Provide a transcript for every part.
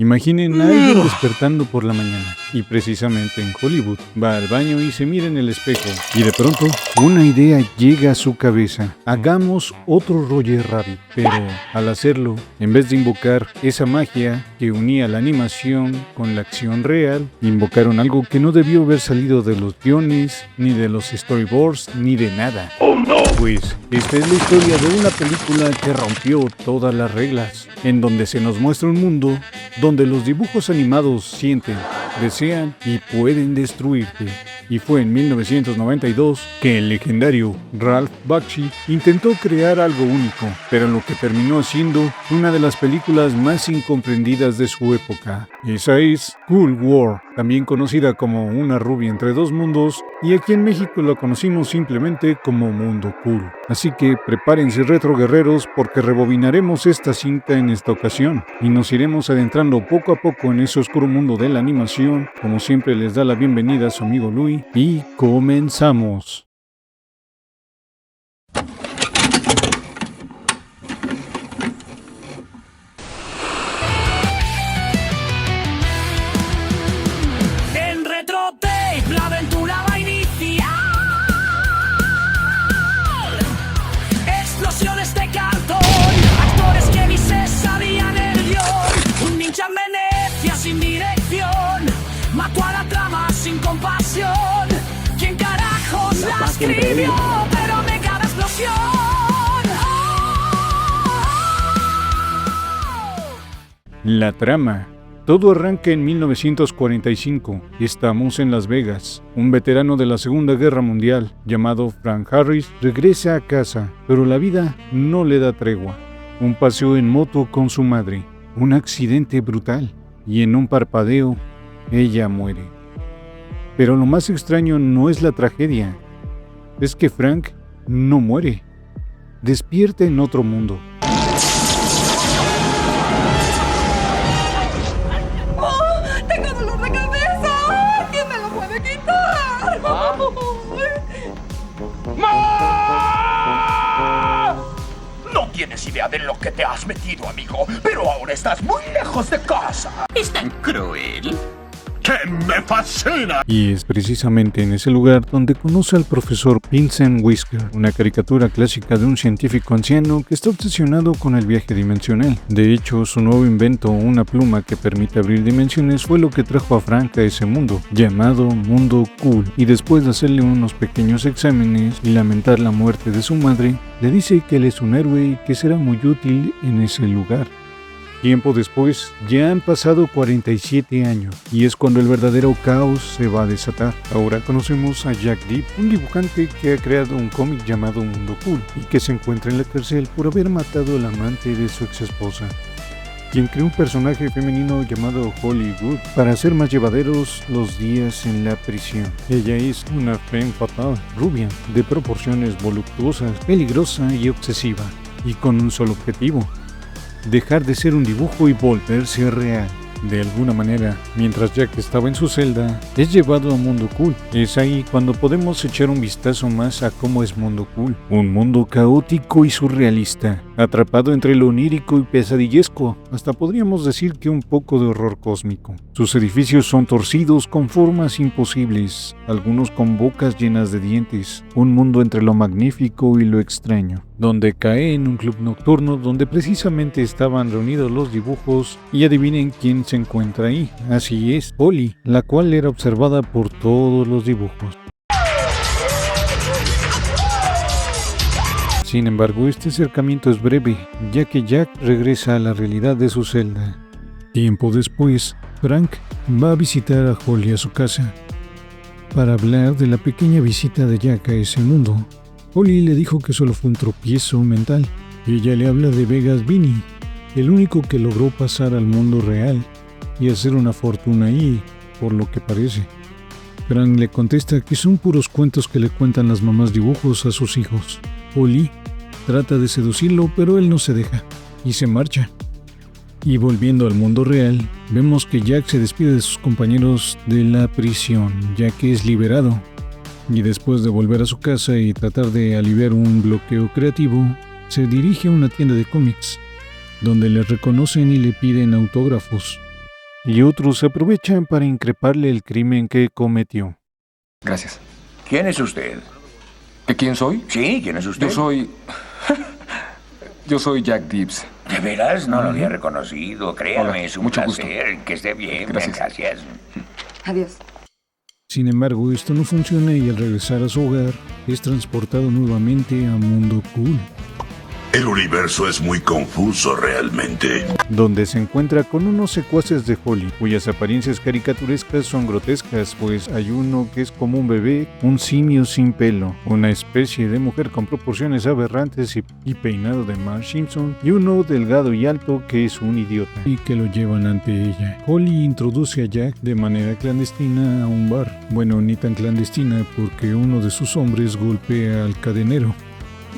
Imaginen a alguien despertando por la mañana, y precisamente en Hollywood, va al baño y se mira en el espejo, y de pronto una idea llega a su cabeza. Hagamos otro Roger Rabbit, pero al hacerlo, en vez de invocar esa magia que unía la animación con la acción real, invocaron algo que no debió haber salido de los guiones, ni de los storyboards, ni de nada. Pues esta es la historia de una película que rompió todas las reglas, en donde se nos muestra un mundo donde los dibujos animados sienten, desean y pueden destruirte. Y fue en 1992 que el legendario Ralph Bakshi intentó crear algo único, pero lo que terminó siendo una de las películas más incomprendidas de su época. Esa es Cool World, también conocida como Una rubia entre dos mundos, y aquí en México la conocimos simplemente como Mundo Cool. Así que prepárense retro guerreros porque rebobinaremos esta cinta en esta ocasión y nos iremos adentrando poco a poco en ese oscuro mundo de la animación. Como siempre les da la bienvenida a su amigo Luis y comenzamos. En Retro Tape la aventura va a iniciar. Explosiones de cartón, actores que ni se sabían el guión. Un ninja en Venecia sin dirección, mató a la trama sin compasión. ¿Quién carajos la escribió? Pero me cada explosión. La trama. Todo arranca en 1945. Estamos en Las Vegas. Un veterano de la Segunda Guerra Mundial, llamado Frank Harris, regresa a casa, pero la vida no le da tregua. Un paseo en moto con su madre, un accidente brutal, y en un parpadeo, ella muere. Pero lo más extraño no es la tragedia, es que Frank no muere. Despierta en otro mundo. ¡Tengo dolor de cabeza! ¿Quién me lo puede quitar? No tienes idea de lo que te has metido, amigo, pero ahora estás muy lejos de casa. ¿Es tan cruel? ¡Que me fascina! Y es precisamente en ese lugar donde conoce al profesor Vincent Whisker, una caricatura clásica de un científico anciano que está obsesionado con el viaje dimensional. De hecho, su nuevo invento, una pluma que permite abrir dimensiones, fue lo que trajo a Frank a ese mundo, llamado Mundo Cool. Y después de hacerle unos pequeños exámenes y lamentar la muerte de su madre, le dice que él es un héroe y que será muy útil en ese lugar. Tiempo después, ya han pasado 47 años, y es cuando el verdadero caos se va a desatar. Ahora conocemos a Jack Deep, un dibujante que ha creado un cómic llamado Mundo Cool, y que se encuentra en la cárcel por haber matado al amante de su exesposa, quien creó un personaje femenino llamado Hollywood para hacer más llevaderos los días en la prisión. Ella es una femme fatale, rubia, de proporciones voluptuosas, peligrosa y obsesiva, y con un solo objetivo: dejar de ser un dibujo y volverse real. De alguna manera, mientras Jack estaba en su celda, es llevado a Mundo Cool. Es ahí cuando podemos echar un vistazo más a cómo es Mundo Cool. Un mundo caótico y surrealista, atrapado entre lo onírico y pesadillesco, hasta podríamos decir que un poco de horror cósmico. Sus edificios son torcidos con formas imposibles, algunos con bocas llenas de dientes, un mundo entre lo magnífico y lo extraño, donde cae en un club nocturno donde precisamente estaban reunidos los dibujos, y adivinen quién se encuentra ahí. Así es, Polly, la cual era observada por todos los dibujos. Sin embargo, este acercamiento es breve, ya que Jack regresa a la realidad de su celda. Tiempo después, Frank va a visitar a Holly a su casa para hablar de la pequeña visita de Jack a ese mundo. Holly le dijo que solo fue un tropiezo mental. Ella le habla de Vegas Vinny, el único que logró pasar al mundo real y hacer una fortuna ahí, por lo que parece. Frank le contesta que son puros cuentos que le cuentan las mamás dibujos a sus hijos. Holly trata de seducirlo, pero él no se deja y se marcha. Y volviendo al mundo real, vemos que Jack se despide de sus compañeros de la prisión, ya que es liberado. Y después de volver a su casa y tratar de aliviar un bloqueo creativo, se dirige a una tienda de cómics, donde le reconocen y le piden autógrafos. y otros aprovechan para increparle el crimen que cometió. Gracias. ¿Quién es usted? ¿De quién soy? Sí, ¿quién es usted? Yo soy Jack Gibbs. ¿De veras? No lo había reconocido. Créame, Hola, es un mucho gusto. placer. Que esté bien. Gracias. Gracias. Adiós. Sin embargo, esto no funciona y al regresar a su hogar, es transportado nuevamente a Mundo Cool, El universo es muy confuso realmente. donde se encuentra con unos secuaces de Holly, cuyas apariencias caricaturescas son grotescas, pues hay uno que es como un bebé, un simio sin pelo, una especie de mujer con proporciones aberrantes y peinado de Marge Simpson, y uno delgado y alto que es un idiota, y que lo llevan ante ella. Holly introduce a Jack de manera clandestina a un bar. Bueno, ni tan clandestina porque uno de sus hombres golpea al cadenero.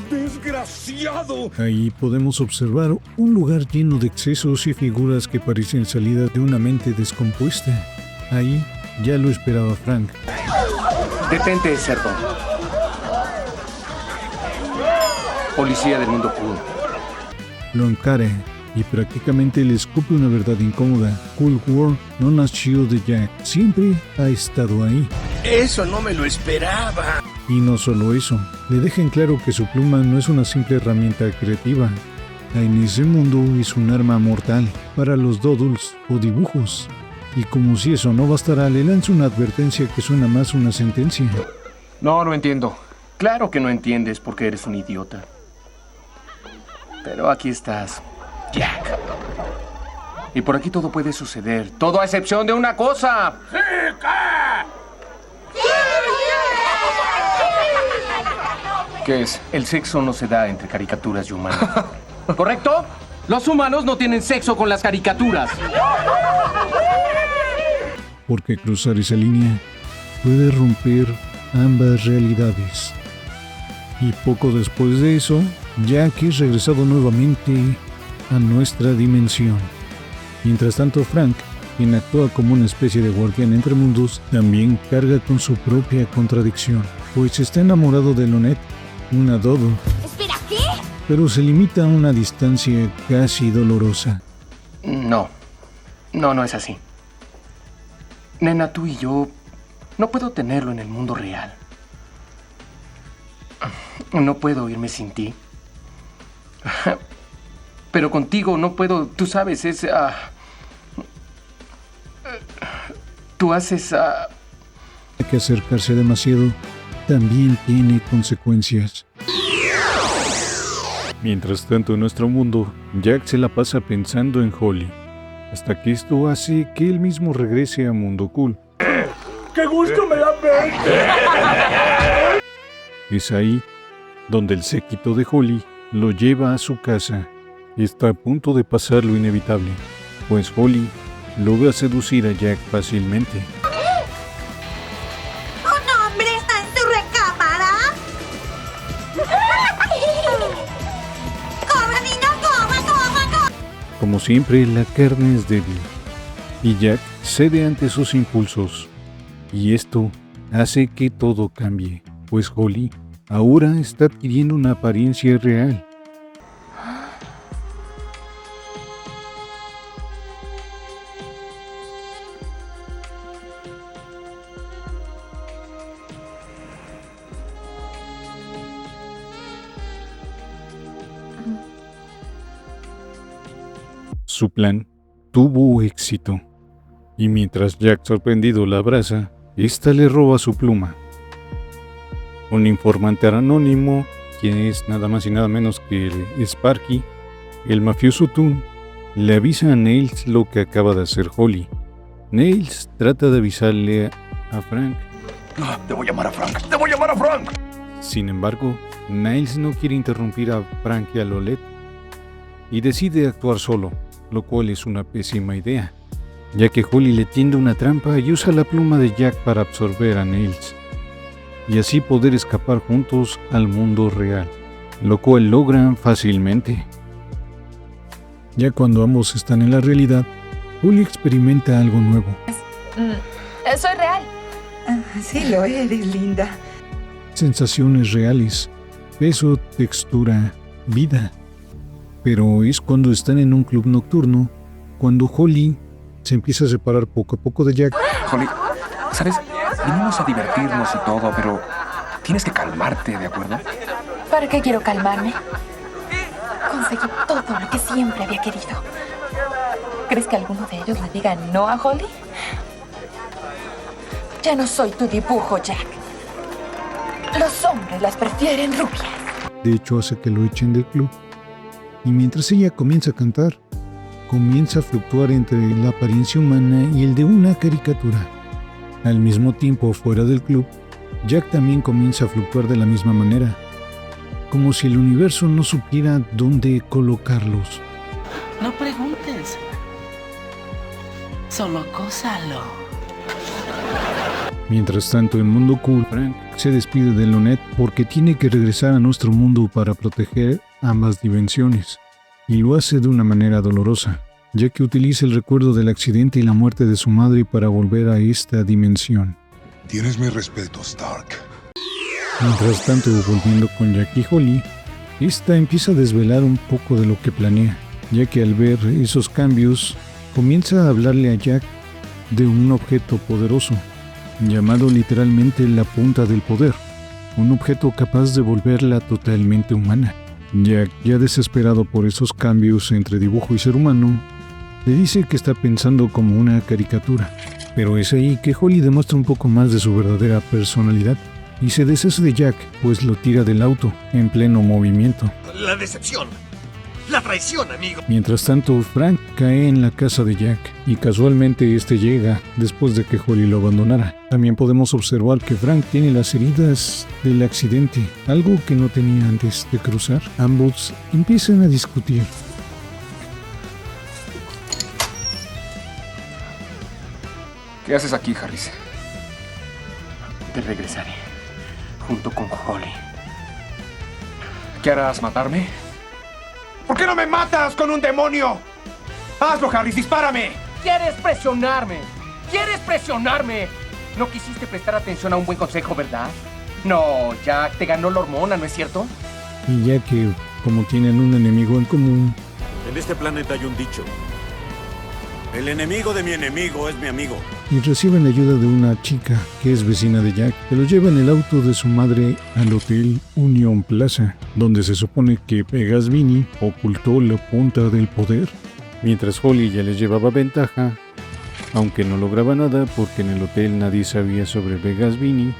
¡Desgraciado! Ahí podemos observar un lugar lleno de excesos y figuras que parecen salidas de una mente descompuesta. Ahí ya lo esperaba Frank. Detente, cerdo. Policía del mundo cool. Lo encara y prácticamente le escupe una verdad incómoda. Cool World no nació de Jack, siempre ha estado ahí. Eso no me lo esperaba. Y no solo eso, le dejan claro que su pluma no es una simple herramienta creativa. En ese mundo es un arma mortal para los doodles o dibujos. Y como si eso no bastara, le lanza una advertencia que suena más una sentencia. No entiendo. Claro que no entiendes porque eres un idiota. Pero aquí estás, Jack. Y por aquí todo puede suceder. Todo a excepción de una cosa. ¿Qué es? El sexo no se da entre caricaturas y humanos. ¿Correcto? Los humanos no tienen sexo con las caricaturas. Porque cruzar esa línea puede romper ambas realidades. Y poco después de eso, Jack es regresado nuevamente a nuestra dimensión. Mientras tanto, Frank, quien actúa como una especie de guardián entre mundos, también carga con su propia contradicción, pues está enamorado de Lonette, una dodo, Espera, ¿qué? pero se limita a una distancia casi dolorosa. No es así. Nena, tú y yo no puedo tenerlo en el mundo real. No puedo irme sin ti. Pero contigo no puedo, tú sabes, es... tú haces... Que acercarse demasiado también tiene consecuencias. Mientras tanto, en nuestro mundo, Jack se la pasa pensando en Holly, hasta que esto hace que él mismo regrese a Mundo Cool. ¡Qué gusto me da ver! Es ahí donde el séquito de Holly lo lleva a su casa. Está a punto de pasar lo inevitable, pues Holly logra seducir a Jack fácilmente. ¿Un hombre está en su recámara? ¡Cobra, niño, cobra! Como siempre, la carne es débil, y Jack cede ante sus impulsos. Y esto hace que todo cambie, pues Holly ahora está adquiriendo una apariencia real. Su plan tuvo éxito, y mientras Jack sorprendido la abraza, ésta le roba su pluma. Un informante anónimo, quien es nada más y nada menos que Sparky, el mafioso Toon, le avisa a Nails lo que acaba de hacer Holly. Nails trata de avisarle a Frank. Debo llamar a Frank. ¡Debo llamar a Frank! Sin embargo, Nails no quiere interrumpir a Frank y a Lolette y decide actuar solo, lo cual es una pésima idea, ya que Holly le tiende una trampa y usa la pluma de Jack para absorber a Nails y así poder escapar juntos al mundo real, lo cual logran fácilmente. Ya cuando ambos están en la realidad, Holly experimenta algo nuevo. Soy real. Sí lo eres, linda. Sensaciones reales, peso, textura, vida. Pero es cuando están en un club nocturno, cuando Holly se empieza a separar poco a poco de Jack. Holly, ¿sabes? Vinimos a divertirnos y todo, pero tienes que calmarte, ¿de acuerdo? ¿Para qué quiero calmarme? Conseguí todo lo que siempre había querido. ¿Crees que alguno de ellos le diga no a Holly? Ya no soy tu dibujo, Jack. Los hombres las prefieren rubias. De hecho, hace que lo echen del club. Y mientras ella comienza a cantar, comienza a fluctuar entre la apariencia humana y el de una caricatura. Al mismo tiempo, fuera del club, Jack también comienza a fluctuar de la misma manera, como si el universo no supiera dónde colocarlos. No preguntes. Solo gózalo. Mientras tanto, en Mundo Cool, Frank se despide de Lonette porque tiene que regresar a nuestro mundo para proteger ambas dimensiones, y lo hace de una manera dolorosa, ya que utiliza el recuerdo del accidente y la muerte de su madre para volver a esta dimensión. Tienes mi respeto, Stark. Mientras tanto, volviendo con Jack y Holly, esta empieza a desvelar un poco de lo que planea, ya que al ver esos cambios, comienza a hablarle a Jack de un objeto poderoso, llamado literalmente la punta del poder, un objeto capaz de volverla totalmente humana. Jack, ya desesperado por esos cambios entre dibujo y ser humano, le dice que está pensando como una caricatura, pero es ahí que Holly demuestra un poco más de su verdadera personalidad y se deshace de Jack, pues lo tira del auto en pleno movimiento. La decepción. La traición, amigo. Mientras tanto, Frank cae en la casa de Jack y casualmente este llega después de que Holly lo abandonara. También podemos observar que Frank tiene las heridas del accidente, algo que no tenía antes de cruzar. Ambos empiezan a discutir. ¿Qué haces aquí, Harris? Te regresaré, junto con Holly. ¿Qué harás, matarme? ¿Por qué no me matas con un demonio? Hazlo, Harris, dispárame. ¿Quieres presionarme? ¿Quieres presionarme? No quisiste prestar atención a un buen consejo, ¿verdad? No, Jack, te ganó la hormona, ¿no es cierto? Y ya que, como tienen un enemigo en común, en este planeta hay un dicho: el enemigo de mi enemigo es mi amigo. Y reciben la ayuda de una chica que es vecina de Jack, que lo lleva en el auto de su madre al Hotel Union Plaza, donde se supone que Vegas Vinny ocultó la punta del poder, mientras Holly ya les llevaba ventaja, aunque no lograba nada porque en el hotel nadie sabía sobre Vegas Vinny,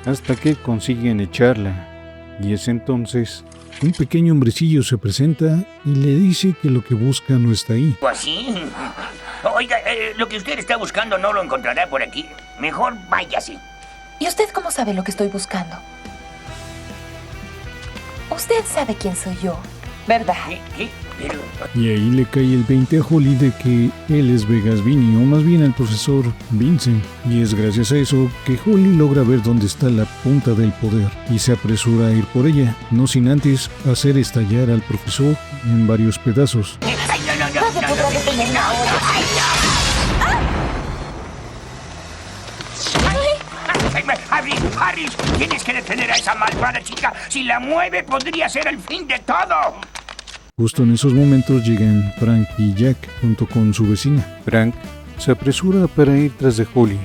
hasta que consiguen echarla, y es entonces un pequeño hombrecillo se presenta y le dice que lo que busca no está ahí. ¿Así? Oiga, lo que usted está buscando no lo encontrará por aquí. Mejor váyase. ¿Y usted cómo sabe lo que estoy buscando? Usted sabe quién soy yo, ¿verdad? ¿Qué? Pero... Y ahí le cae el 20 a Holly de que él es Vegas Vinny, o más bien el profesor Vincent. Y es gracias a eso que Holly logra ver dónde está la punta del poder y se apresura a ir por ella, no sin antes hacer estallar al profesor en varios pedazos. Ay, Harris, tienes que detener a esa malvada chica. Si la mueve, podría ser el fin de todo. Justo en esos momentos llegan Frank y Jack junto con su vecina. Frank se apresura para ir tras de Holly,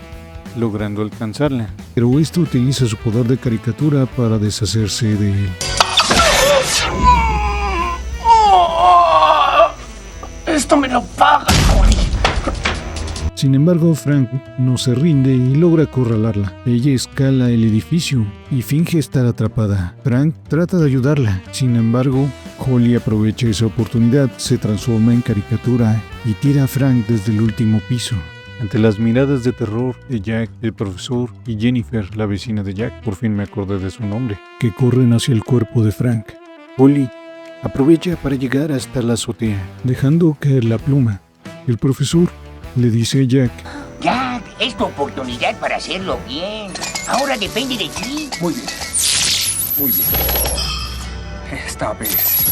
logrando alcanzarla, pero esta utiliza su poder de caricatura para deshacerse de él. Esto me lo paga, Holly. Sin embargo, Frank no se rinde y logra acorralarla. Ella escala el edificio y finge estar atrapada. Frank trata de ayudarla. Sin embargo, Holly aprovecha esa oportunidad, se transforma en caricatura y tira a Frank desde el último piso. Ante las miradas de terror de Jack, el profesor y Jennifer, la vecina de Jack, por fin me acordé de su nombre, que corren hacia el cuerpo de Frank. Holly aprovecha para llegar hasta la azotea, dejando caer la pluma. El profesor le dice a Jack: Jack, es tu oportunidad para hacerlo bien. Ahora depende de ti. Muy bien. Muy bien. Esta vez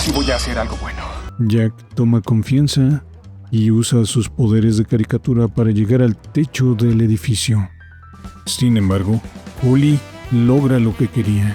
sí voy a hacer algo bueno. Jack toma confianza y usa sus poderes de caricatura para llegar al techo del edificio. Sin embargo, Holly logra lo que quería.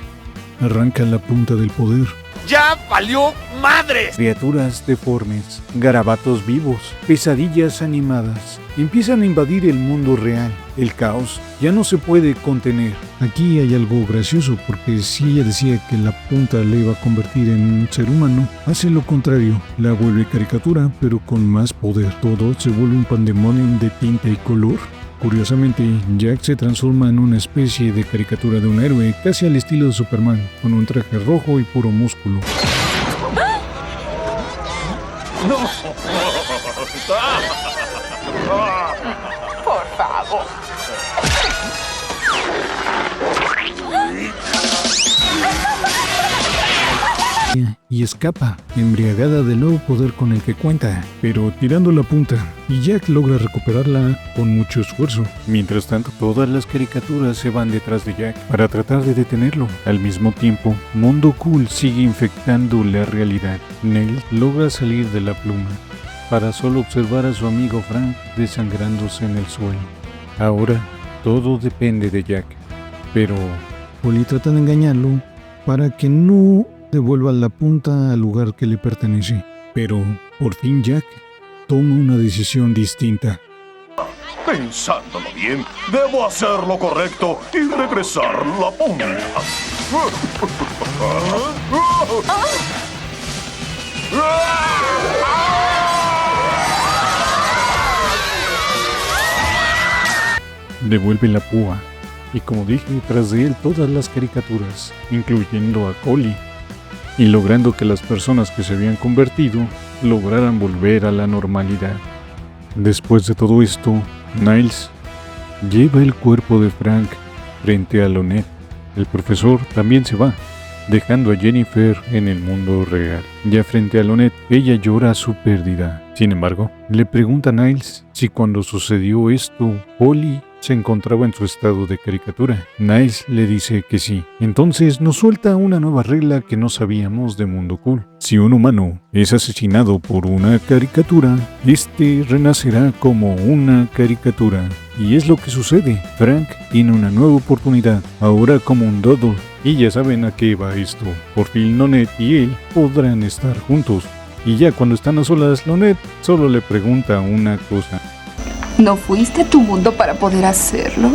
Arranca la punta del poder ¡Ya valió madres! Criaturas deformes, garabatos vivos, pesadillas animadas, empiezan a invadir el mundo real. El caos ya no se puede contener. Aquí hay algo gracioso, porque si ella decía que la punta le iba a convertir en un ser humano, hace lo contrario, la vuelve caricatura, pero con más poder. Todo se vuelve un pandemonium de tinta y color. Curiosamente, Jack se transforma en una especie de caricatura de un héroe, casi al estilo de Superman, con un traje rojo y puro músculo. Por favor. Y escapa, embriagada del nuevo poder con el que cuenta, pero tirando la punta, y Jack logra recuperarla con mucho esfuerzo. Mientras tanto, todas las caricaturas se van detrás de Jack para tratar de detenerlo. Al mismo tiempo, Mundo Cool sigue infectando la realidad. Neil logra salir de la pluma para solo observar a su amigo Frank desangrándose en el suelo. Ahora, todo depende de Jack, pero Polly trata de engañarlo para que no devuelva la punta al lugar que le pertenece. Pero, por fin Jack toma una decisión distinta. Pensándolo bien, debo hacer lo correcto y regresar la punta. Devuelve la púa, y como dije, tras de él todas las caricaturas, incluyendo a Collie, y logrando que las personas que se habían convertido lograran volver a la normalidad. Después de todo esto, Niles lleva el cuerpo de Frank frente a Lonette. El profesor también se va, dejando a Jennifer en el mundo real. Ya frente a Lonette, ella llora su pérdida. Sin embargo, le pregunta a Niles si cuando sucedió esto, Polly se encontraba en su estado de caricatura. Niles le dice que sí. Entonces nos suelta una nueva regla que no sabíamos de Mundo Cool. Si un humano es asesinado por una caricatura, este renacerá como una caricatura. Y es lo que sucede. Frank tiene una nueva oportunidad, ahora como un Doodle. Y ya saben a qué va esto. Por fin Lonette y él podrán estar juntos. Y ya cuando están a solas, Lonette solo le pregunta una cosa. ¿No fuiste a tu mundo para poder hacerlo?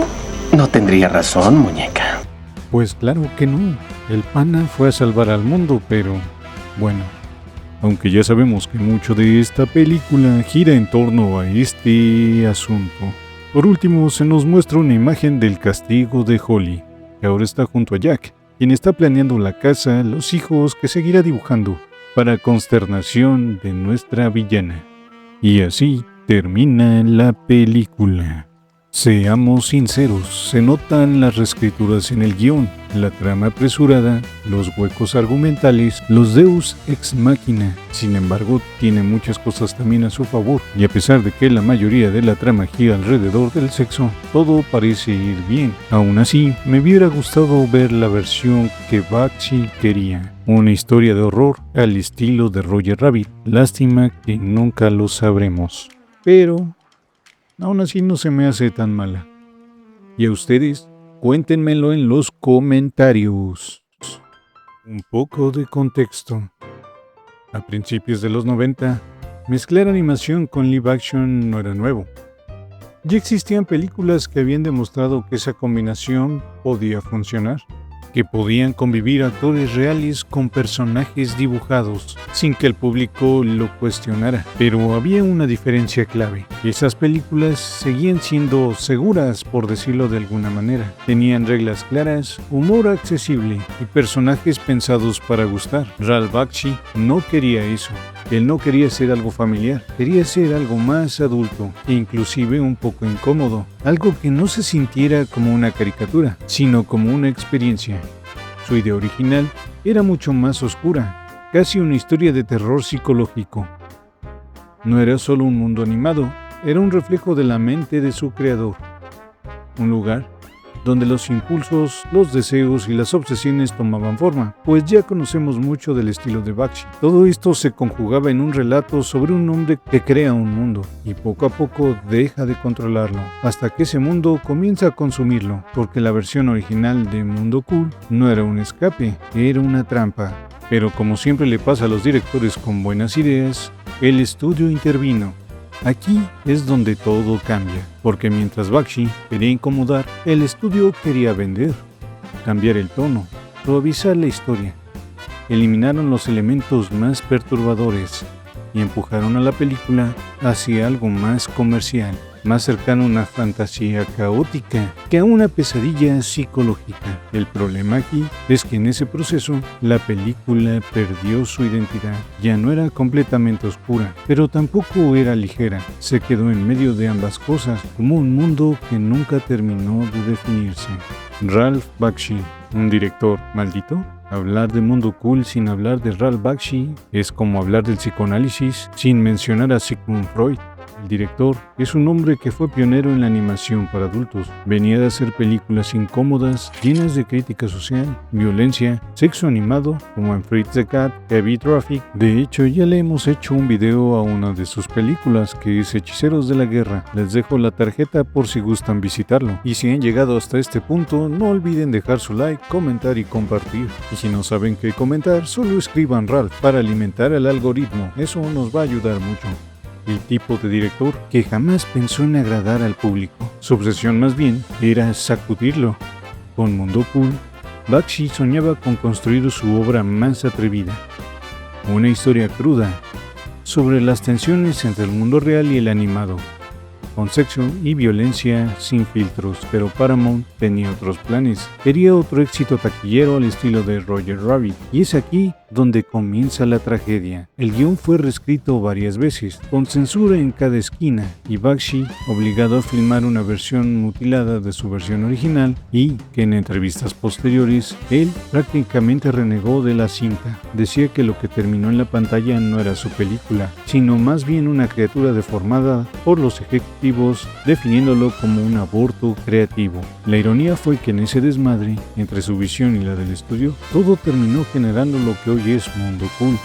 No tendría razón, muñeca. Pues claro que no. El pana fue a salvar al mundo, pero bueno. Aunque ya sabemos que mucho de esta película gira en torno a este asunto. Por último, se nos muestra una imagen del castigo de Holly, que ahora está junto a Jack, quien está planeando la casa, los hijos que seguirá dibujando, para consternación de nuestra villana. Y así termina la película. Seamos sinceros, se notan las reescrituras en el guión, la trama apresurada, los huecos argumentales, los deus ex machina. Sin embargo, tiene muchas cosas también a su favor, y a pesar de que la mayoría de la trama gira alrededor del sexo, todo parece ir bien. Aún así, me hubiera gustado ver la versión que Bakshi quería, una historia de horror al estilo de Roger Rabbit. Lástima que nunca lo sabremos, pero aún así no se me hace tan mala. ¿Y a ustedes? Cuéntenmelo en los comentarios. Un poco de contexto. A principios de los 90, mezclar animación con live action no era nuevo. Ya existían películas que habían demostrado que esa combinación podía funcionar, que podían convivir actores reales con personajes dibujados, sin que el público lo cuestionara. Pero había una diferencia clave. Esas películas seguían siendo seguras, por decirlo de alguna manera. Tenían reglas claras, humor accesible y personajes pensados para gustar. Ralph Bakshi no quería eso. Él no quería ser algo familiar, quería ser algo más adulto e inclusive un poco incómodo. Algo que no se sintiera como una caricatura, sino como una experiencia. Su idea original era mucho más oscura, casi una historia de terror psicológico. No era solo un mundo animado, era un reflejo de la mente de su creador. Un lugar donde los impulsos, los deseos y las obsesiones tomaban forma, pues ya conocemos mucho del estilo de Bakshi. Todo esto se conjugaba en un relato sobre un hombre que crea un mundo y poco a poco deja de controlarlo, hasta que ese mundo comienza a consumirlo, porque la versión original de Mundo Cool no era un escape, era una trampa. Pero como siempre le pasa a los directores con buenas ideas, el estudio intervino. Aquí es donde todo cambia, porque mientras Bakshi quería incomodar, el estudio quería vender, cambiar el tono, suavizar la historia. Eliminaron los elementos más perturbadores y empujaron a la película hacia algo más comercial, más cercano a una fantasía caótica que a una pesadilla psicológica. El problema aquí es que en ese proceso la película perdió su identidad. Ya no era completamente oscura, pero tampoco era ligera. Se quedó en medio de ambas cosas, como un mundo que nunca terminó de definirse. Ralph Bakshi, un director maldito. Hablar de mundo cool sin hablar de Ralph Bakshi es como hablar del psicoanálisis sin mencionar a Sigmund Freud. El director es un hombre que fue pionero en la animación para adultos. Venía de hacer películas incómodas, llenas de crítica social, violencia, sexo animado, como en Fritz the Cat, Heavy Traffic. De hecho, ya le hemos hecho un video a una de sus películas, que es Hechiceros de la Guerra. Les dejo la tarjeta por si gustan visitarlo. Y si han llegado hasta este punto, no olviden dejar su like, comentar y compartir. Y si no saben qué comentar, solo escriban Ralph para alimentar el algoritmo. Eso nos va a ayudar mucho. El tipo de director que jamás pensó en agradar al público. Su obsesión más bien era sacudirlo. Con Mundo Cool, Bakshi soñaba con construir su obra más atrevida. Una historia cruda sobre las tensiones entre el mundo real y el animado, con sexo y violencia sin filtros, pero Paramount tenía otros planes. Quería otro éxito taquillero al estilo de Roger Rabbit, y es aquí donde comienza la tragedia. El guión fue reescrito varias veces, con censura en cada esquina, y Bakshi obligado a filmar una versión mutilada de su versión original, y que en entrevistas posteriores, él prácticamente renegó de la cinta. Decía que lo que terminó en la pantalla no era su película, sino más bien una criatura deformada por los ejecutivos, definiéndolo como un aborto creativo. La ironía fue que en ese desmadre, entre su visión y la del estudio, todo terminó generando lo que hoy es Mundo Cool.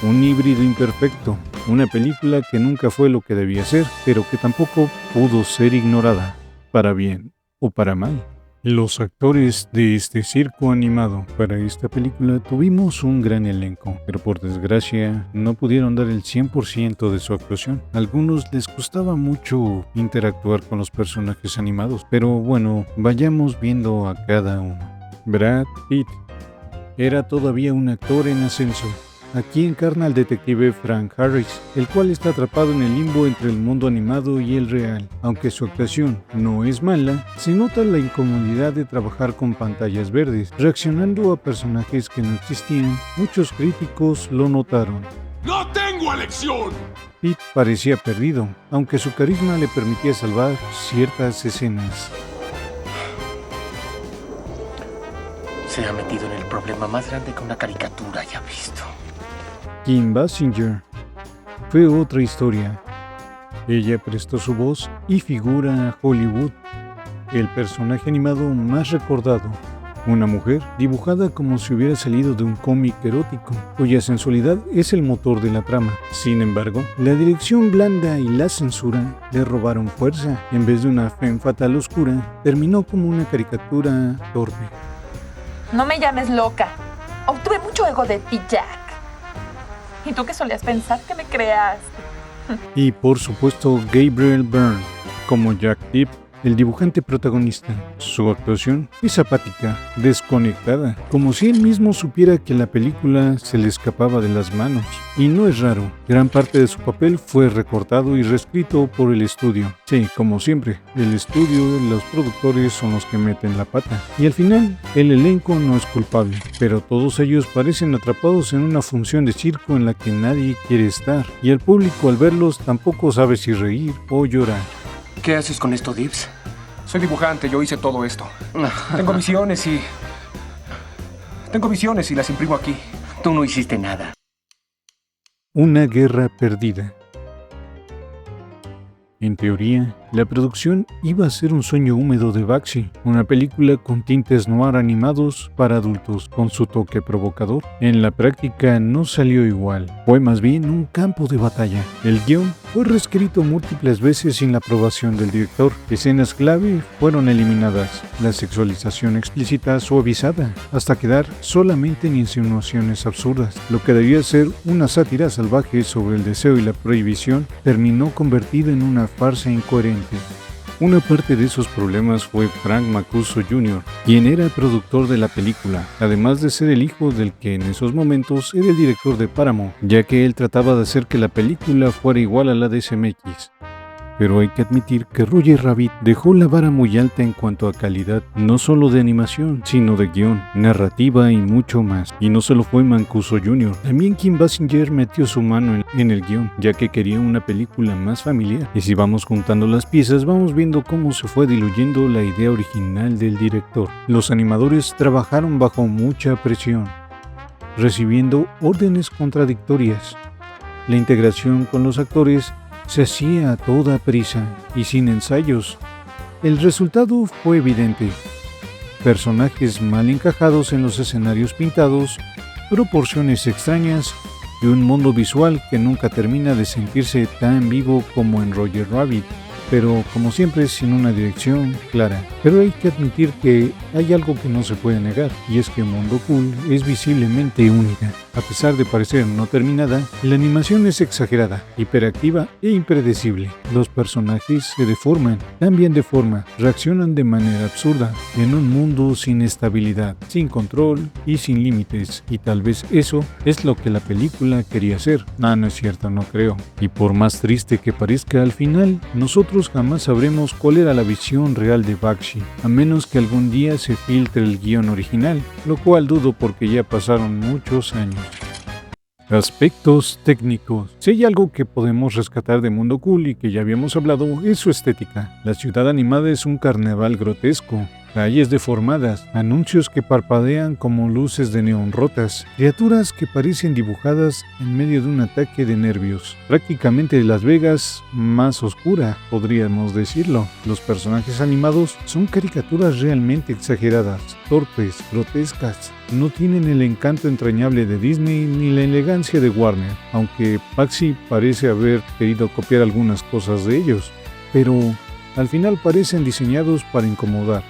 Un híbrido imperfecto, una película que nunca fue lo que debía ser, pero que tampoco pudo ser ignorada, para bien o para mal. Los actores de este circo animado para esta película tuvimos un gran elenco, pero por desgracia no pudieron dar el 100% de su actuación. A algunos les costaba mucho interactuar con los personajes animados, pero bueno, vayamos viendo a cada uno. Brad Pitt era todavía un actor en ascenso. Aquí encarna al detective Frank Harris, el cual está atrapado en el limbo entre el mundo animado y el real. Aunque su actuación no es mala, se nota la incomodidad de trabajar con pantallas verdes, reaccionando a personajes que no existían. Muchos críticos lo notaron. ¡No tengo elección! Pitt parecía perdido, aunque su carisma le permitía salvar ciertas escenas. Se ha metido en el problema más grande que una caricatura haya visto. Kim Basinger fue otra historia. Ella prestó su voz y figura a Hollywood, el personaje animado más recordado. Una mujer dibujada como si hubiera salido de un cómic erótico, cuya sensualidad es el motor de la trama. Sin embargo, la dirección blanda y la censura le robaron fuerza. En vez de una femme fatal oscura, terminó como una caricatura torpe. No me llames loca. Obtuve mucho ego de ti, Jack. ¿Y tú qué solías pensar que me creaste? Y por supuesto Gabriel Byrne como Jack Tip, el dibujante protagonista. Su actuación es apática, desconectada, como si él mismo supiera que la película se le escapaba de las manos. Y no es raro, gran parte de su papel fue recortado y reescrito por el estudio. Sí, como siempre, el estudio y los productores son los que meten la pata. Y al final, el elenco no es culpable, pero todos ellos parecen atrapados en una función de circo en la que nadie quiere estar. Y el público al verlos tampoco sabe si reír o llorar. ¿Qué haces con esto, Dibbs? Soy dibujante, yo hice todo esto. Tengo misiones y las imprimo aquí. Tú no hiciste nada. Una guerra perdida. En teoría, La producción iba a ser un sueño húmedo de Bakshi, una película con tintes noir animados para adultos, con su toque provocador. En la práctica no salió igual, fue más bien un campo de batalla. El guión fue reescrito múltiples veces sin la aprobación del director. Escenas clave fueron eliminadas, la sexualización explícita suavizada, hasta quedar solamente en insinuaciones absurdas. Lo que debía ser una sátira salvaje sobre el deseo y la prohibición terminó convertido en una farsa incoherente. Una parte de esos problemas fue Frank Mancuso Jr., quien era el productor de la película, además de ser el hijo del que en esos momentos era el director de Paramount, ya que él trataba de hacer que la película fuera igual a la de CMX. Pero hay que admitir que Roger Rabbit dejó la vara muy alta en cuanto a calidad, no solo de animación, sino de guión, narrativa y mucho más. Y no solo fue Mancuso Jr., también Kim Basinger metió su mano en el guión, ya que quería una película más familiar. Y si vamos juntando las piezas, vamos viendo cómo se fue diluyendo la idea original del director. Los animadores trabajaron bajo mucha presión, recibiendo órdenes contradictorias. La integración con los actores se hacía a toda prisa y sin ensayos. El resultado fue evidente. Personajes mal encajados en los escenarios pintados, proporciones extrañas y un mundo visual que nunca termina de sentirse tan vivo como en Roger Rabbit, pero como siempre sin una dirección clara. Pero hay que admitir que hay algo que no se puede negar, y es que Mundo Cool es visiblemente única. A pesar de parecer no terminada, la animación es exagerada, hiperactiva e impredecible. Los personajes se deforman, cambian de forma, reaccionan de manera absurda, en un mundo sin estabilidad, sin control y sin límites. Y tal vez eso es lo que la película quería hacer. No es cierto, no creo. Y por más triste que parezca, al final, nosotros jamás sabremos cuál era la visión real de Bakshi, a menos que algún día se filtre el guión original, lo cual dudo porque ya pasaron muchos años. Aspectos técnicos. Si hay algo que podemos rescatar de Mundo Cool y que ya habíamos hablado, es su estética. La ciudad animada es un carnaval grotesco. Calles deformadas, anuncios que parpadean como luces de neón rotas, criaturas que parecen dibujadas en medio de un ataque de nervios. Prácticamente Las Vegas más oscura, podríamos decirlo. Los personajes animados son caricaturas realmente exageradas, torpes, grotescas. No tienen el encanto entrañable de Disney ni la elegancia de Warner, aunque Bakshi parece haber querido copiar algunas cosas de ellos, pero al final parecen diseñados para incomodar,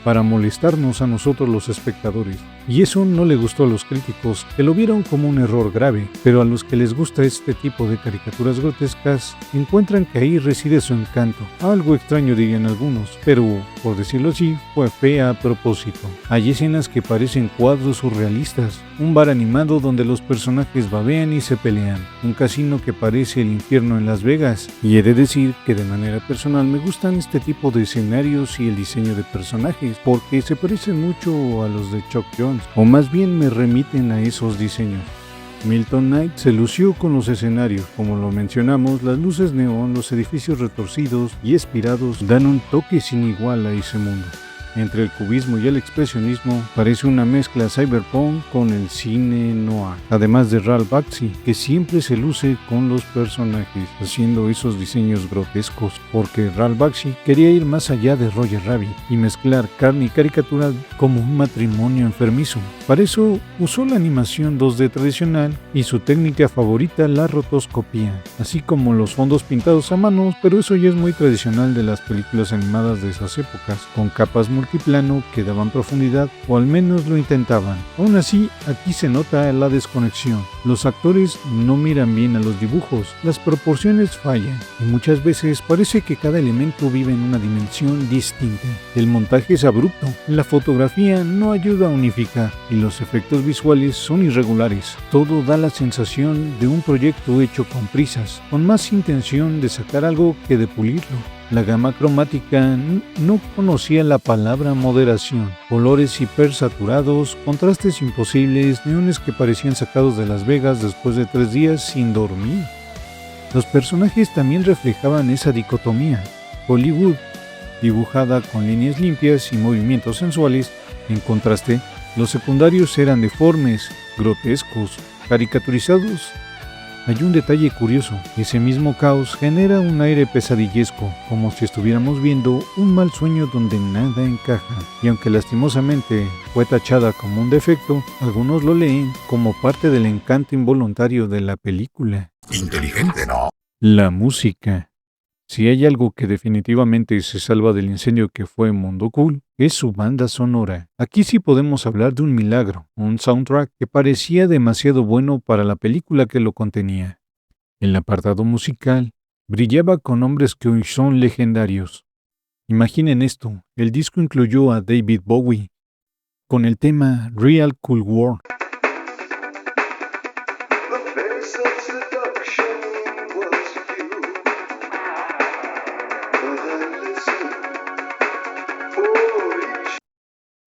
para molestarnos a nosotros los espectadores. Y eso no le gustó a los críticos, que lo vieron como un error grave, pero a los que les gusta este tipo de caricaturas grotescas, encuentran que ahí reside su encanto. Algo extraño dirían algunos, pero, por decirlo así, fue fea a propósito. Hay escenas que parecen cuadros surrealistas, un bar animado donde los personajes babean y se pelean, un casino que parece el infierno en Las Vegas, y he de decir que de manera personal me gustan este tipo de escenarios y el diseño de personajes, porque se parecen mucho a los de Chuck Jones, o más bien me remiten a esos diseños. Milton Knight se lució con los escenarios, como lo mencionamos, las luces neón, los edificios retorcidos y espirados dan un toque sin igual a ese mundo. Entre el cubismo y el expresionismo parece una mezcla cyberpunk con el cine noir, además de Ralph Bakshi, que siempre se luce con los personajes, haciendo esos diseños grotescos, porque Ralph Bakshi quería ir más allá de Roger Rabbit y mezclar carne y caricatura como un matrimonio enfermizo. Para eso usó la animación 2D tradicional y su técnica favorita, la rotoscopía, así como los fondos pintados a mano, pero eso ya es muy tradicional de las películas animadas de esas épocas, con capas multiplano que daban profundidad, o al menos lo intentaban. Aún así, aquí se nota la desconexión. Los actores no miran bien a los dibujos, las proporciones fallan, y muchas veces parece que cada elemento vive en una dimensión distinta. El montaje es abrupto, la fotografía no ayuda a unificar, y los efectos visuales son irregulares. Todo da la sensación de un proyecto hecho con prisas, con más intención de sacar algo que de pulirlo. La gama cromática no conocía la palabra moderación. Colores hipersaturados, contrastes imposibles, neones que parecían sacados de Las Vegas después de 3 días sin dormir. Los personajes también reflejaban esa dicotomía. Hollywood, dibujada con líneas limpias y movimientos sensuales. En contraste, los secundarios eran deformes, grotescos, caricaturizados Hay un detalle curioso: ese mismo caos genera un aire pesadillesco, como si estuviéramos viendo un mal sueño donde nada encaja. Y aunque lastimosamente fue tachada como un defecto, algunos lo leen como parte del encanto involuntario de la película. Inteligente, ¿no? La música. Si hay algo que definitivamente se salva del incendio que fue Mundo Cool, es su banda sonora. Aquí sí podemos hablar de un milagro, un soundtrack que parecía demasiado bueno para la película que lo contenía. El apartado musical brillaba con nombres que hoy son legendarios. Imaginen esto: el disco incluyó a David Bowie con el tema Real Cool World.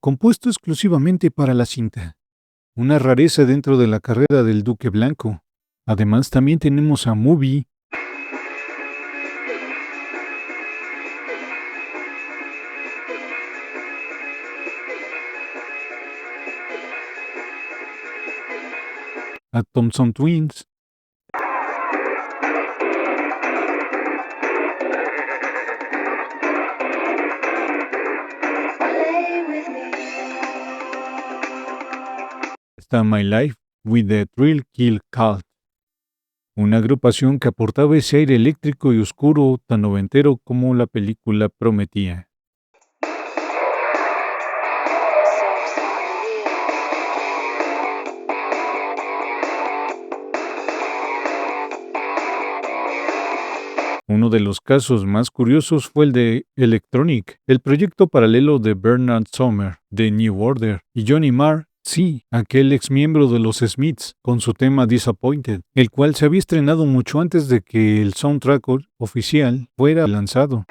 Compuesto exclusivamente para la cinta. Una rareza dentro de la carrera del Duque Blanco. Además, también tenemos a Movie, a Thompson Twins, está My Life with the Thrill Kill Cult, una agrupación que aportaba ese aire eléctrico y oscuro tan noventero como la película prometía. Uno de los casos más curiosos fue el de Electronic, el proyecto paralelo de Bernard Sumner, de New Order, y Johnny Marr, sí, aquel ex miembro de los Smiths, con su tema Disappointed, el cual se había estrenado mucho antes de que el soundtrack oficial fuera lanzado.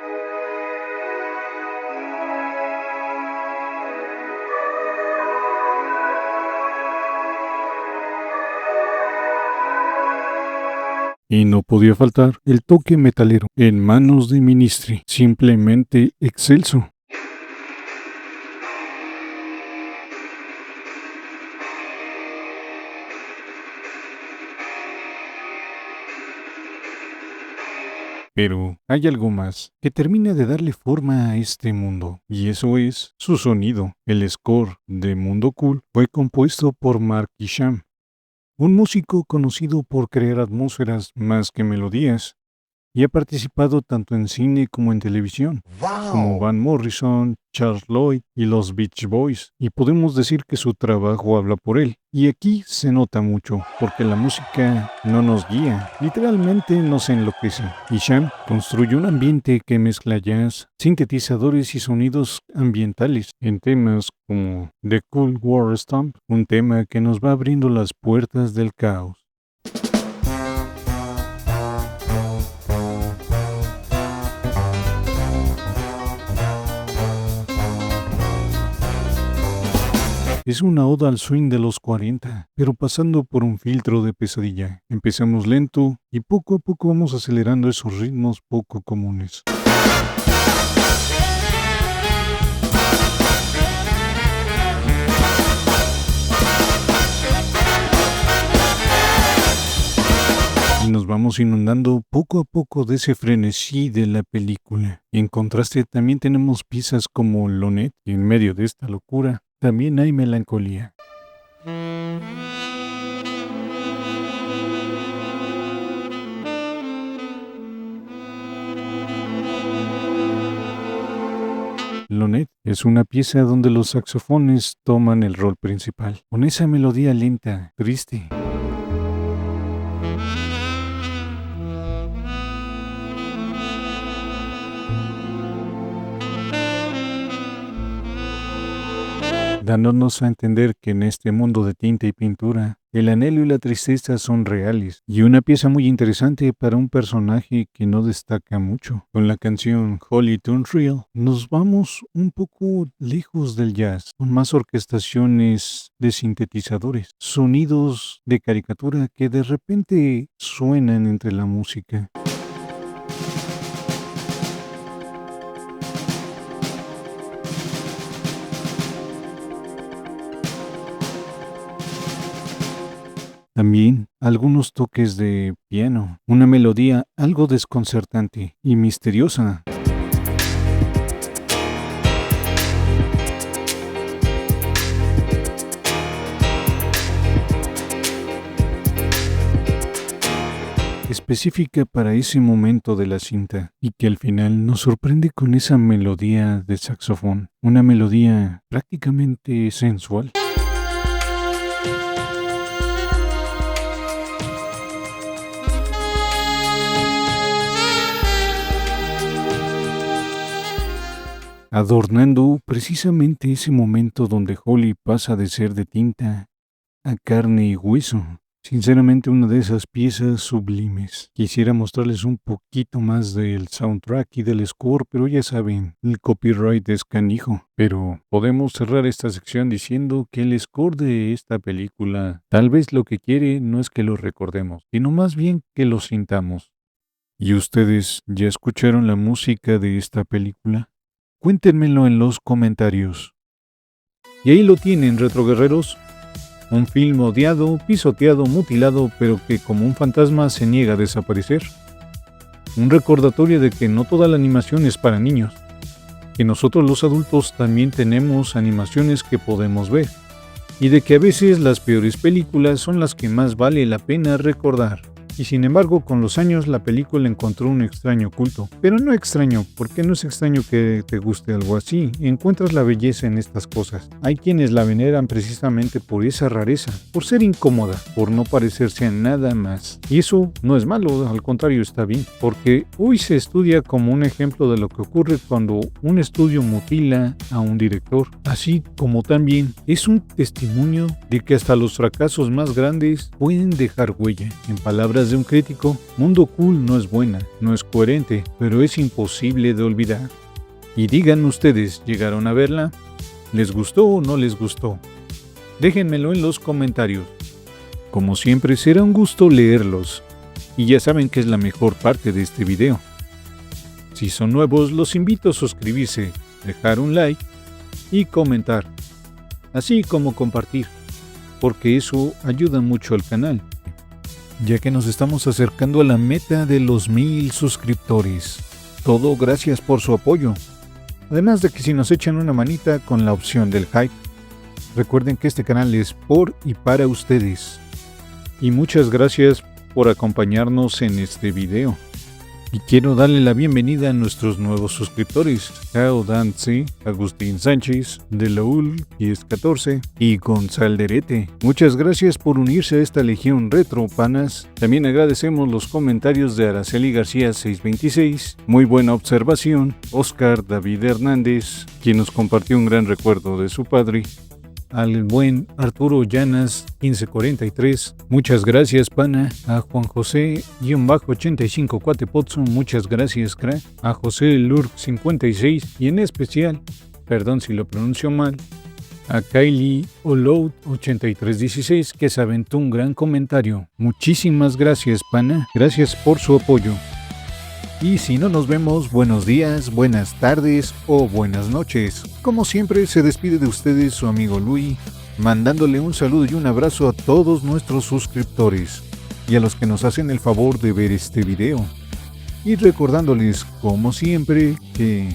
Y no podía faltar el toque metalero en manos de Ministry, simplemente excelso. Pero hay algo más que termina de darle forma a este mundo, y eso es su sonido. El score de Mundo Cool fue compuesto por Mark Isham, un músico conocido por crear atmósferas más que melodías, y ha participado tanto en cine como en televisión, como Van Morrison, Charles Lloyd y los Beach Boys, y podemos decir que su trabajo habla por él. Y aquí se nota mucho, porque la música no nos guía, literalmente nos enloquece. Isham construye un ambiente que mezcla jazz, sintetizadores y sonidos ambientales en temas como The Cool War Stomp, un tema que nos va abriendo las puertas del caos. Es una oda al swing de los 40, pero pasando por un filtro de pesadilla. Empezamos lento y poco a poco vamos acelerando esos ritmos poco comunes. Y nos vamos inundando poco a poco de ese frenesí de la película. En contraste también tenemos piezas como Lonette, y en medio de esta locura también hay melancolía. Lonette es una pieza donde los saxofones toman el rol principal, con esa melodía lenta, triste. Dándonos a entender que en este mundo de tinta y pintura, el anhelo y la tristeza son reales, y una pieza muy interesante para un personaje que no destaca mucho. Con la canción Holy Tune Real, nos vamos un poco lejos del jazz, con más orquestaciones de sintetizadores, sonidos de caricatura que de repente suenan entre la música. También algunos toques de piano, una melodía algo desconcertante y misteriosa. Específica para ese momento de la cinta y que al final nos sorprende con esa melodía de saxofón, una melodía prácticamente sensual. Adornando precisamente ese momento donde Holly pasa de ser de tinta a carne y hueso. Sinceramente, una de esas piezas sublimes. Quisiera mostrarles un poquito más del soundtrack y del score, pero ya saben, el copyright es canijo. Pero podemos cerrar esta sección diciendo que el score de esta película tal vez lo que quiere no es que lo recordemos, sino más bien que lo sintamos. ¿Y ustedes ya escucharon la música de esta película? Cuéntenmelo en los comentarios. Y ahí lo tienen, retroguerreros. Un film odiado, pisoteado, mutilado, pero que como un fantasma se niega a desaparecer. Un recordatorio de que no toda la animación es para niños, que nosotros los adultos también tenemos animaciones que podemos ver, y de que a veces las peores películas son las que más vale la pena recordar. Y sin embargo, con los años la película encontró un extraño culto. Pero no extraño, porque no es extraño que te guste algo así. Encuentras la belleza en estas cosas. Hay quienes la veneran precisamente por esa rareza, por ser incómoda, por no parecerse a nada más. Y eso no es malo, al contrario está bien, porque hoy se estudia como un ejemplo de lo que ocurre cuando un estudio mutila a un director. Así como también es un testimonio de que hasta los fracasos más grandes pueden dejar huella. En palabras de un crítico, Mundo Cool no es buena, no es coherente, pero es imposible de olvidar. Y digan ustedes, ¿llegaron a verla? ¿Les gustó o no les gustó? Déjenmelo en los comentarios. Como siempre, será un gusto leerlos. Y ya saben que es la mejor parte de este video. Si son nuevos, los invito a suscribirse, dejar un like y comentar, así como compartir, porque eso ayuda mucho al canal, ya que nos estamos acercando a la meta de los 1000 suscriptores. Todo gracias por su apoyo. Además de que si nos echan una manita con la opción del hype. Recuerden que este canal es por y para ustedes. Y muchas gracias por acompañarnos en este video. Y quiero darle la bienvenida a nuestros nuevos suscriptores, Cao Danzi, Agustín Sánchez, Delaul, 1014 y Gonzalderete. Muchas gracias por unirse a esta legión retro, panas. También agradecemos los comentarios de Araceli García 626, muy buena observación, Oscar David Hernández, quien nos compartió un gran recuerdo de su padre, al buen Arturo Llanas 1543, muchas gracias pana, a Juan José-85 Cuatepotzo, muchas gracias crack, a José Lurk 56 y en especial, perdón si lo pronuncio mal, a Kylie Oloud 8316 que se aventó un gran comentario. Muchísimas gracias pana, gracias por su apoyo. Y si no nos vemos, buenos días, buenas tardes o buenas noches. Como siempre, se despide de ustedes su amigo Luis, mandándole un saludo y un abrazo a todos nuestros suscriptores y a los que nos hacen el favor de ver este video. Y recordándoles, como siempre, que...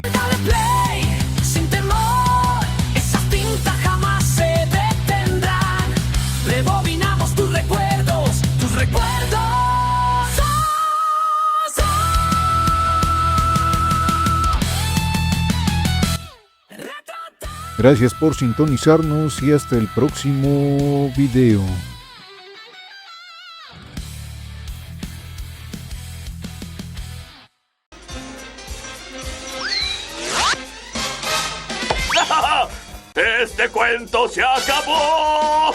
Sin temor, esas tintas jamás se detendrán. Rebobinamos tus recuerdos, tus recuerdos. Gracias por sintonizarnos y hasta el próximo video. ¡Este cuento se acabó!